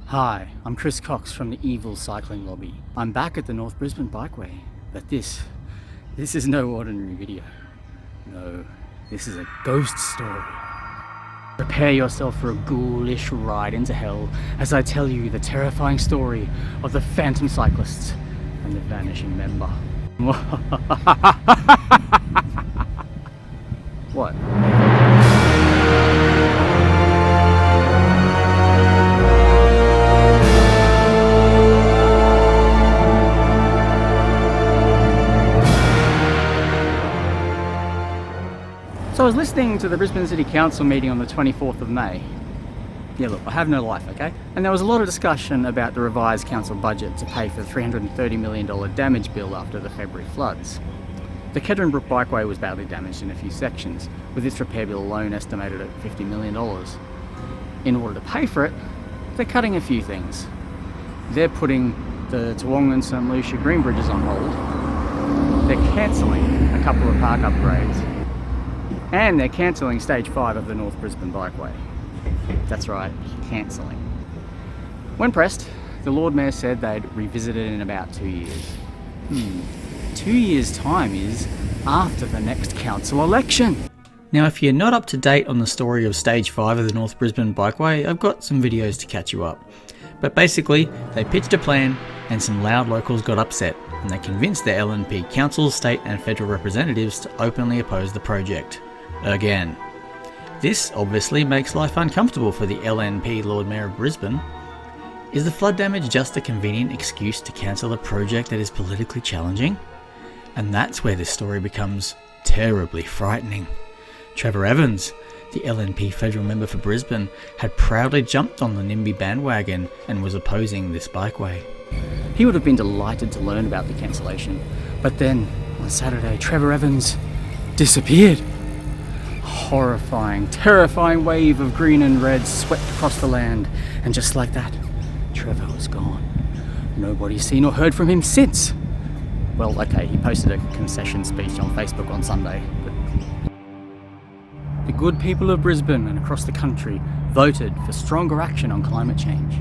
Hi, I'm Chris Cox from the evil cycling lobby. I'm back at the North Brisbane Bikeway, but this is no ordinary video. No, this is a ghost story. Prepare yourself for a ghoulish ride into hell as I tell you the terrifying story of the phantom cyclists and the vanishing member. What? So I was listening to the Brisbane City Council meeting on the 24th of May. Yeah, look, I have no life, okay? And there was a lot of discussion about the revised council budget to pay for the $330 million damage bill after the February floods. The Kedron Brook Bikeway was badly damaged in a few sections, with its repair bill alone estimated at $50 million. In order to pay for it, they're cutting a few things. They're putting the Toowong and St Lucia Green Bridges on hold. They're cancelling a couple of park upgrades. And they're cancelling Stage 5 of the North Brisbane Bikeway. That's right, cancelling. When pressed, the Lord Mayor said they'd revisit it in about 2 years. 2 years' time is after the next council election. Now, if you're not up to date on the story of Stage 5 of the North Brisbane Bikeway, I've got some videos to catch you up. But basically, they pitched a plan and some loud locals got upset, and they convinced their LNP Council, state and federal representatives to openly oppose the project. Again. This obviously makes life uncomfortable for the LNP Lord Mayor of Brisbane. Is the flood damage just a convenient excuse to cancel a project that is politically challenging? And that's where this story becomes terribly frightening. Trevor Evans, the LNP federal member for Brisbane, had proudly jumped on the NIMBY bandwagon and was opposing this bikeway. He would have been delighted to learn about the cancellation, but then on Saturday Trevor Evans disappeared. Horrifying, terrifying wave of green and red swept across the land, and just like that, Trevor was gone. Nobody's seen or heard from him since. Well, okay, he posted a concession speech on Facebook on Sunday, but the good people of Brisbane and across the country voted for stronger action on climate change.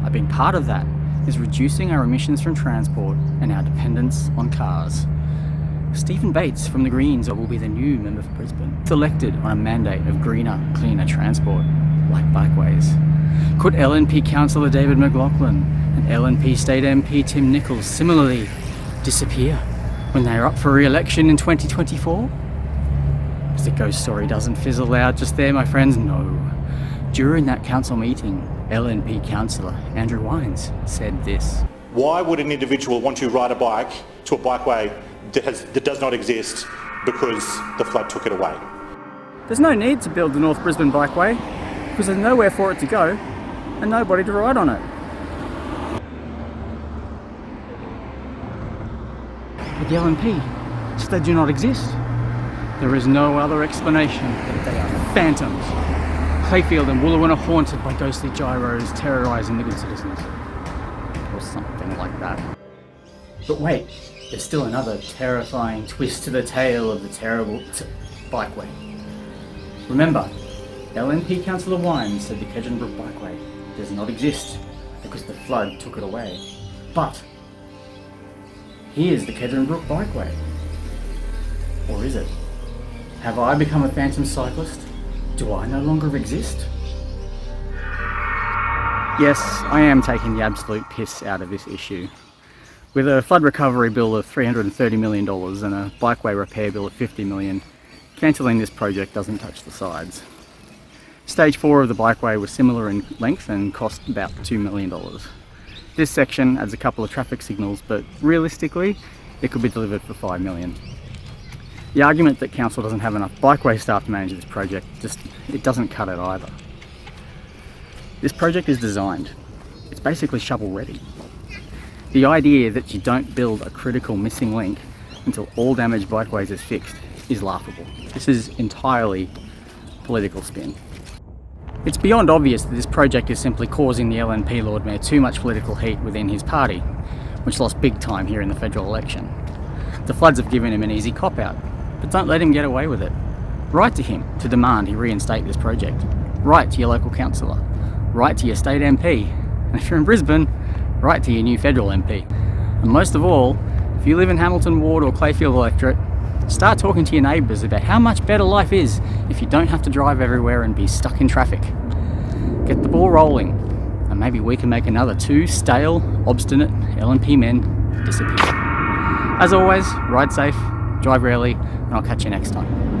I've been part of that, is reducing our emissions from transport and our dependence on cars. Stephen Bates from the Greens will be the new member for Brisbane, elected on a mandate of greener, cleaner transport, like bikeways. Could LNP Councillor David McLaughlin and LNP State MP Tim Nicholls similarly disappear when they are up for re-election in 2024? Because the ghost story doesn't fizzle out just there, my friends, no. During that council meeting, LNP Councillor Andrew Wines said this. Why would an individual want to ride a bike to a bikeway that does not exist because the flood took it away? There's no need to build the North Brisbane Bikeway because there's nowhere for it to go and nobody to ride on it. But the LNP said they do not exist. There is no other explanation that they are phantoms. Clayfield and Wooloowin are haunted by ghostly gyros terrorising the good citizens. Or something like that. But wait, there's still another terrifying twist to the tale of the terrible bikeway. Remember, LNP Councillor Wines said the Kedron Brook Bikeway does not exist because the flood took it away. But here's the Kedron Brook Bikeway. Or is it? Have I become a phantom cyclist? Do I no longer exist? Yes, I am taking the absolute piss out of this issue. With a flood recovery bill of $330 million and a bikeway repair bill of $50 million, cancelling this project doesn't touch the sides. Stage 4 of the bikeway was similar in length and cost about $2 million. This section adds a couple of traffic signals, but realistically, it could be delivered for $5 million. The argument that council doesn't have enough bikeway staff to manage this project, it doesn't cut it either. This project is designed. It's basically shovel ready. The idea that you don't build a critical missing link until all damaged bikeways is fixed is laughable. This is entirely political spin. It's beyond obvious that this project is simply causing the LNP Lord Mayor too much political heat within his party, which lost big time here in the federal election. The floods have given him an easy cop-out, but don't let him get away with it. Write to him to demand he reinstate this project. Write to your local councillor. Write to your state MP And if you're in Brisbane, write to your new federal MP. And most of all, if you live in Hamilton Ward or Clayfield electorate, start talking to your neighbours about how much better life is if you don't have to drive everywhere and be stuck in traffic. Get the ball rolling, and maybe we can make another 2 stale, obstinate LNP men disappear. As always, ride safe, drive rarely, and I'll catch you next time.